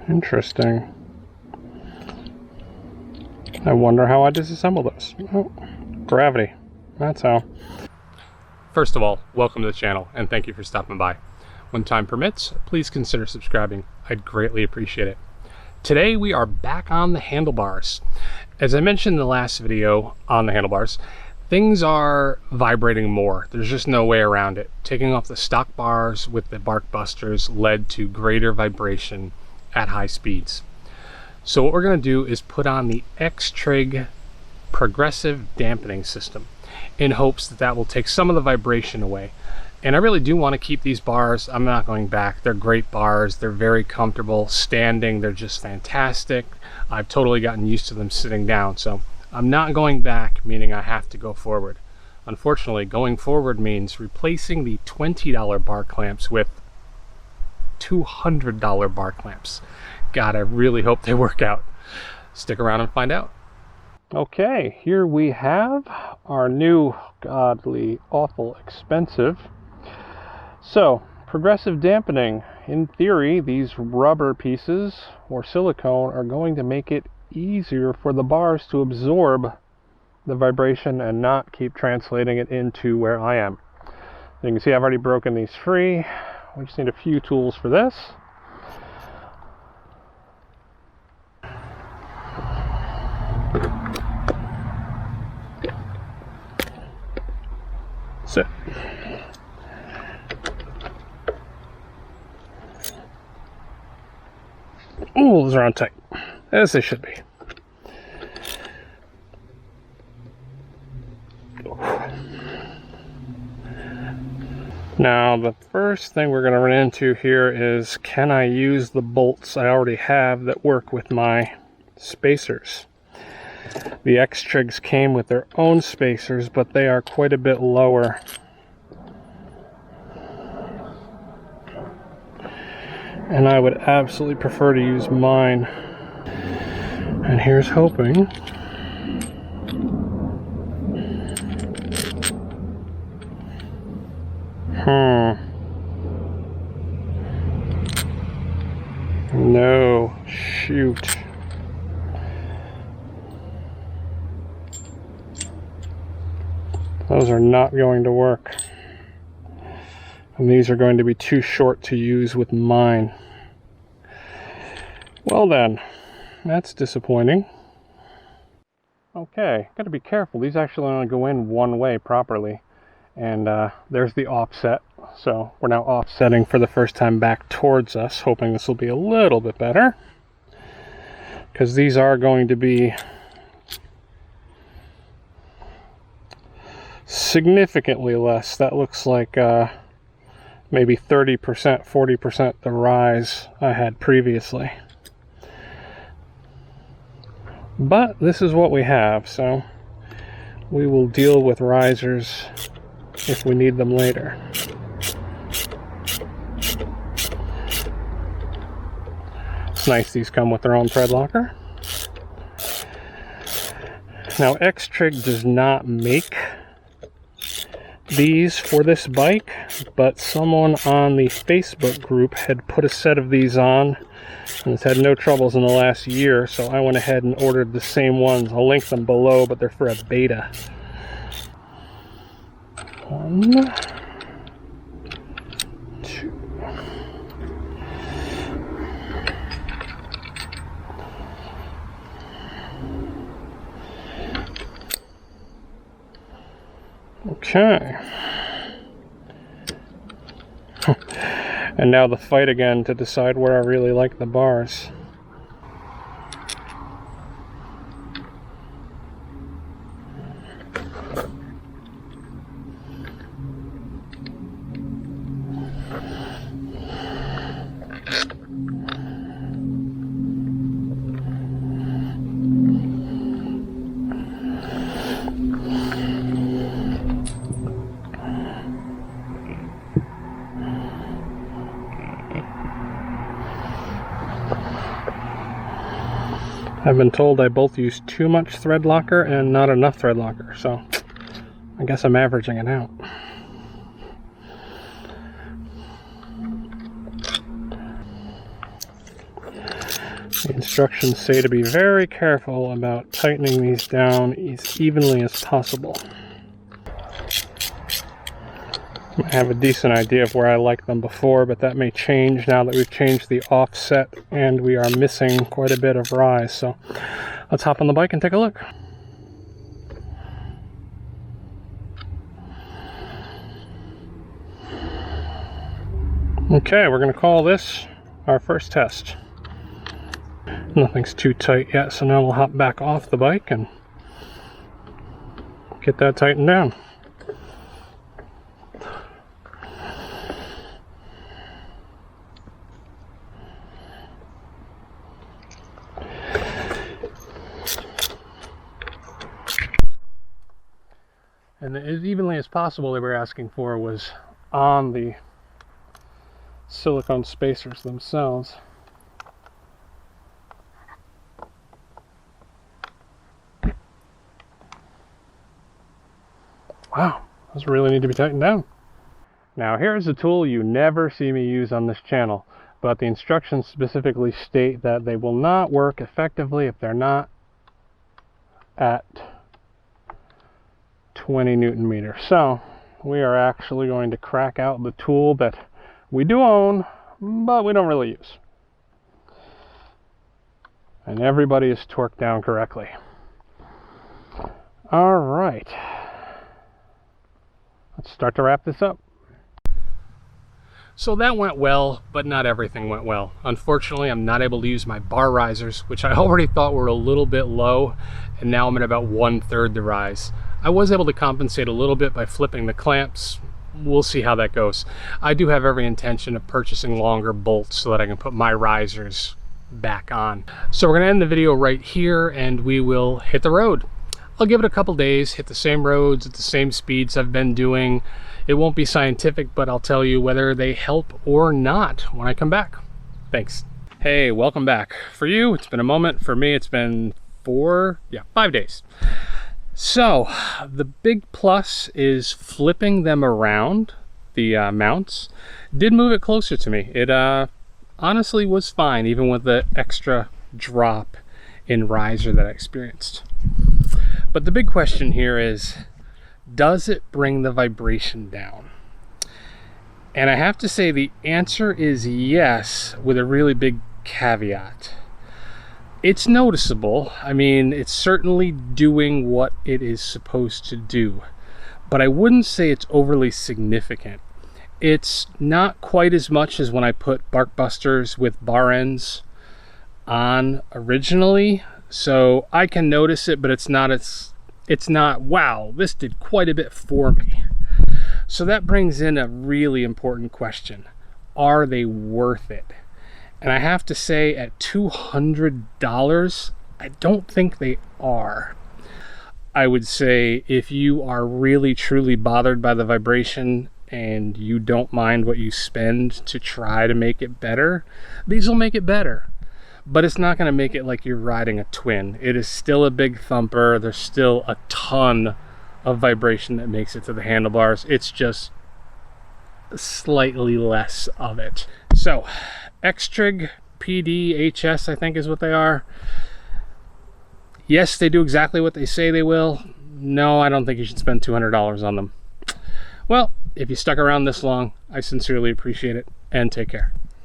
Interesting. I wonder how I disassemble this. Oh, gravity. That's how. First of all, welcome to the channel and thank you for stopping by. When time permits, please consider subscribing. I'd greatly appreciate it. Today we are back on the handlebars. As I mentioned in the last video on the handlebars, things are vibrating more. There's just no way around it. Taking off the stock bars with the bark busters led to greater vibration at high speeds. So what we're going to do is put on the XTRIG progressive dampening system in hopes that that will take some of the vibration away. And I really do want to keep these bars. I'm not going back. They're great bars. They're very comfortable standing. They're just fantastic. I've totally gotten used to them sitting down. So I'm not going back, meaning I have to go forward. Unfortunately, going forward means replacing the $20 bar clamps with $200 bar clamps. God, I really hope they work out. Stick around and find out. Okay, here we have our new godly, awful, expensive. So, progressive dampening. In theory, these rubber pieces or silicone are going to make it easier for the bars to absorb the vibration and not keep translating it into where I am. You can see I've already broken these free. We just need a few tools for this. Sit. Oh, those are on tight, as they should be. Now, the first thing we're going to run into here is, can I use the bolts I already have that work with my spacers? The XTRIGs came with their own spacers, but they are quite a bit lower. And I would absolutely prefer to use mine. And here's hoping. No, shoot. Those are not going to work. And these are going to be too short to use with mine. Well then, that's disappointing. Okay, got to be careful. These actually only go in one way properly. And there's the offset. So we're now offsetting for the first time back towards us, hoping this will be a little bit better. Because these are going to be significantly less. That looks like maybe 30%, 40% the rise I had previously. But this is what we have, so we will deal with risers if we need them later. It's nice these come with their own thread locker. Now, XTRIG does not make these for this bike, but someone on the Facebook group had put a set of these on and has had no troubles in the last year, so I went ahead and ordered the same ones. I'll link them below, but they're for a beta. 1, 2. Okay. And now the fight again to decide where I really like the bars. I've been told I both use too much thread locker and not enough thread locker, so I guess I'm averaging it out. The instructions say to be very careful about tightening these down as evenly as possible. I have a decent idea of where I like them before, but that may change now that we've changed the offset and we are missing quite a bit of rise. So let's hop on the bike and take a look. Okay, we're going to call this our first test. Nothing's too tight yet, so now we'll hop back off the bike and get that tightened down. And as evenly as possible they were asking for was on the silicone spacers themselves. Wow, those really need to be tightened down. Now here's a tool you never see me use on this channel, but the instructions specifically state that they will not work effectively if they're not at 20 Newton meters. So we are actually going to crack out the tool that we do own, but we don't really use. And everybody is torqued down correctly. All right. Let's start to wrap this up. So that went well, but not everything went well. Unfortunately, I'm not able to use my bar risers, which I already thought were a little bit low, and now I'm at about 1/3 the rise. I was able to compensate a little bit by flipping the clamps. We'll see how that goes. I do have every intention of purchasing longer bolts so that I can put my risers back on. So we're going to end the video right here and we will hit the road. I'll give it a couple days, hit the same roads at the same speeds I've been doing. It won't be scientific, but I'll tell you whether they help or not when I come back. Thanks. Hey, welcome back. For you, it's been a moment. For me, it's been 5 days. So the big plus is flipping them around, the mounts, did move it closer to me. It honestly was fine, even with the extra drop in riser that I experienced. But the big question here is, does it bring the vibration down? And I have to say the answer is yes, with a really big caveat. It's noticeable. I mean, it's certainly doing what it is supposed to do, but I wouldn't say it's overly significant. It's not quite as much as when I put bark busters with bar ends on originally, so I can notice it, but it's not, wow, this did quite a bit for me. So that brings in a really important question. Are they worth it? And I have to say, at $200, I don't think they are. I would say if you are really truly bothered by the vibration and you don't mind what you spend to try to make it better, these will make it better. But it's not going to make it like you're riding a twin. It is still a big thumper. There's still a ton of vibration that makes it to the handlebars. It's just slightly less of it. So XTRIG PHDS, I think is what they are. Yes, they do exactly what they say they will. No, I don't think you should spend $200 on them. Well, if you stuck around this long, I sincerely appreciate it, and take care.